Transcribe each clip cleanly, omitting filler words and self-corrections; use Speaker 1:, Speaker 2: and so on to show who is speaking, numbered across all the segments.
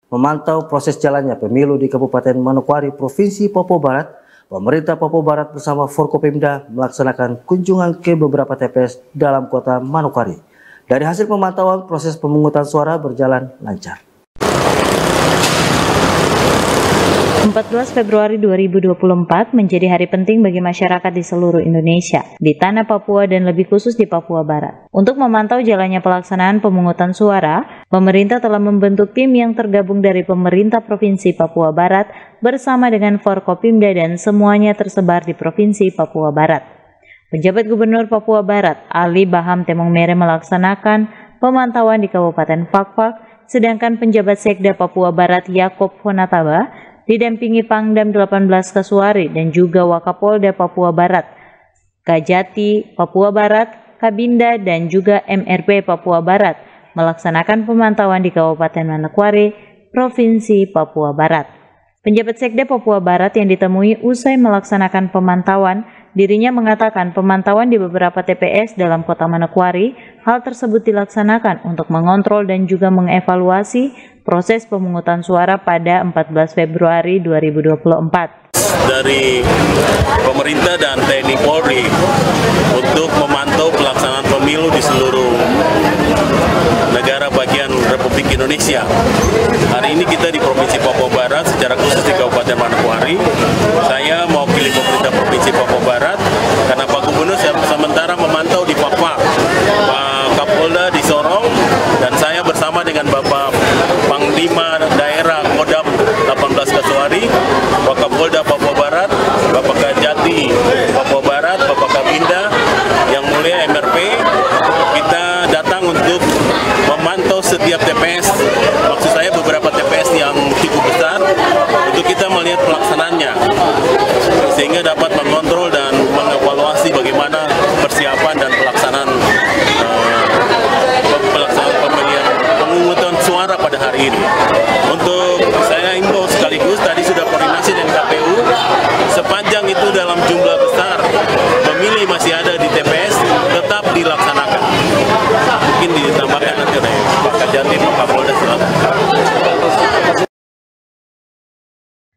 Speaker 1: memantau proses jalannya pemilu di Kabupaten Manokwari, Provinsi Papua Barat, pemerintah Papua Barat bersama Forkopimda melaksanakan kunjungan ke beberapa TPS dalam kota Manokwari. Dari hasil pemantauan, proses pemungutan suara berjalan lancar.
Speaker 2: 14 Februari 2024 menjadi hari penting bagi masyarakat di seluruh Indonesia, di tanah Papua dan lebih khusus di Papua Barat. Untuk memantau jalannya pelaksanaan pemungutan suara, pemerintah telah membentuk tim yang tergabung dari pemerintah Provinsi Papua Barat bersama dengan Forkopimda dan semuanya tersebar di Provinsi Papua Barat. Penjabat Gubernur Papua Barat, Ali Baham Temong Mere melaksanakan pemantauan di Kabupaten Fakfak, sedangkan penjabat Sekda Papua Barat Yakob Honataba didampingi Pangdam 18 Kasuari dan juga Wakapolda Papua Barat, Kajati Papua Barat, Kabinda dan juga MRP Papua Barat melaksanakan pemantauan di Kabupaten Manokwari, Provinsi Papua Barat. Penjabat Sekda Papua Barat yang ditemui usai melaksanakan pemantauan, dirinya mengatakan pemantauan di beberapa TPS dalam kota Manokwari, hal tersebut dilaksanakan untuk mengontrol dan juga mengevaluasi proses pemungutan suara pada 14 Februari 2024.
Speaker 3: Dari pemerintah dan TNI Polri untuk memantau pelaksanaan pemilu di seluruh negara bagian Republik Indonesia. Hari ini kita di Provinsi Papua Barat, secara khusus di Kabupaten Manokwari. Saya mewakili pemerintah Provinsi Papua Barat karena Pak Gubernur sementara memantau di Papua, Pak Kapolda di Sorong, dan saya bersama dengan Bapak Panglima Daerah Kodam 18 Kasuari, Pak Kapolda Papua Barat, Bapak Kajati Papua Barat, Bapak Kabinda, yang mulia MRP, kita datang untuk memantau setiap TPS, maksud saya beberapa TPS yang cukup besar, untuk kita melihat pelaksanaannya, sehingga dapat mengontrol dan mengevaluasi bagaimana persiapan dan pelaksanaan pemilihan pemungutan suara pada hari ini. Untuk saya himbau sekaligus, tadi sudah koordinasi dengan KPU, sepanjang itu dalam jumlah besar pemilih masih ada di TPS, tetap dilaksanakan. Mungkin ditambahkan nanti oleh Pak Kajati, Pak Kapolda Selatan.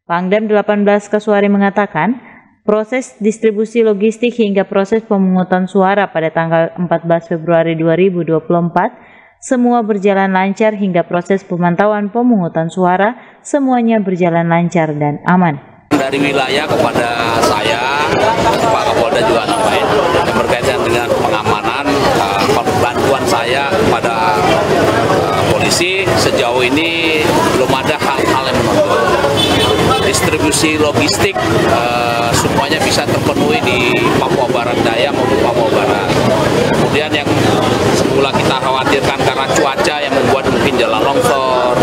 Speaker 2: Pangdam 18 Kasuari mengatakan, proses distribusi logistik hingga proses pemungutan suara pada tanggal 14 Februari 2024 semua berjalan lancar hingga proses pemantauan pemungutan suara semuanya berjalan lancar dan aman.
Speaker 4: Dari wilayah kepada saya, Pak Kapolda juga nambahin yang berkaitan dengan pengamanan, bantuan saya kepada polisi sejauh ini belum ada hal-hal yang menonjol. Distribusi logistik semuanya bisa terpenuhi di Papua Barat Daya maupun Papua Barat. Kemudian yang semula kita khawatirkan karena cuaca yang membuat mungkin jalan longsor,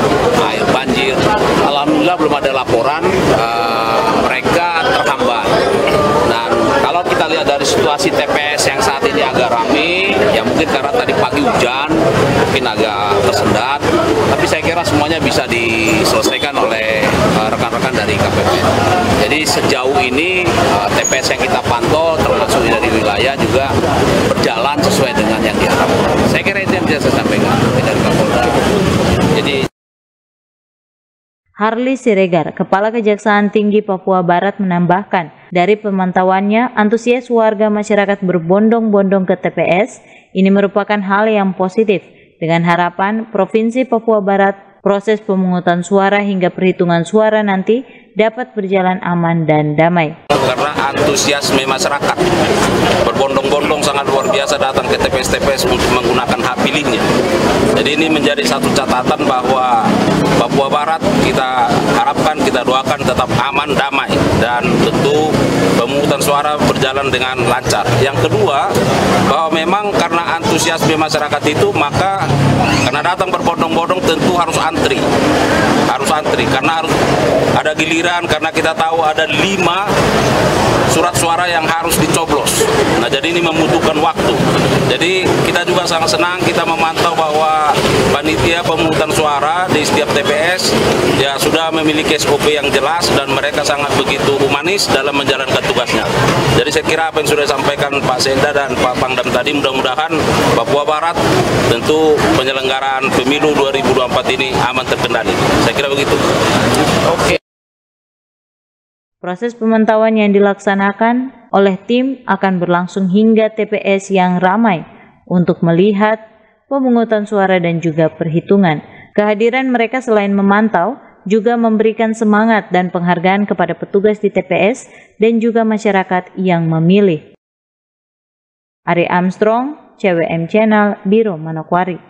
Speaker 4: air banjir, alhamdulillah belum ada laporan mereka terhambat. Dan kalau kita lihat dari situasi TPS yang saat ini agak ramai, ya mungkin karena tadi pagi hujan, mungkin agak tersendat, tapi saya kira semuanya bisa diselesaikan oleh rekan-rekan dari KPP. Jadi sejauh ini TPS yang kita pantau termasuk dari wilayah juga berjalan sesuai dengan yang diharapkan. Saya kira itu yang bisa saya sampaikan dari Kapolda. Jadi
Speaker 2: Harli Siregar, Kepala Kejaksaan Tinggi Papua Barat menambahkan, dari pemantauannya, antusias warga masyarakat berbondong-bondong ke TPS, ini merupakan hal yang positif, dengan harapan Provinsi Papua Barat, proses pemungutan suara hingga perhitungan suara nanti dapat berjalan aman dan damai.
Speaker 4: Karena antusiasme masyarakat berbondong-bondong sangat luar biasa datang ke TPS-TPS untuk menggunakan hak pilihnya. Jadi ini menjadi satu catatan bahwa Papua Barat kita harapkan, kita doakan tetap aman, damai, dan tentu pemungutan suara berjalan dengan lancar. Yang kedua, bahwa memang karena antusiasme masyarakat itu, maka karena datang berbondong-bondong tentu harus antri, karena harus ada giliran, karena kita tahu ada 5 surat suara yang harus dicoblos. Nah, jadi ini membutuhkan waktu. Jadi kita juga sangat senang kita memantau bahwa panitia pemungutan suara di setiap TPS
Speaker 3: ya sudah memiliki SOP yang jelas dan mereka sangat begitu humanis dalam menjalankan tugasnya. Jadi saya kira apa yang sudah disampaikan Pak Senda dan Pak Pangdam tadi, mudah-mudahan Papua Barat tentu penyelenggaraan pemilu 2024 ini aman terkendali. Saya kira begitu. Oke.
Speaker 2: Proses pemantauan yang dilaksanakan oleh tim akan berlangsung hingga TPS yang ramai untuk melihat pemungutan suara dan juga perhitungan. Kehadiran mereka selain memantau, juga memberikan semangat dan penghargaan kepada petugas di TPS dan juga masyarakat yang memilih. Ari Armstrong, CWM Channel, Biro Manokwari.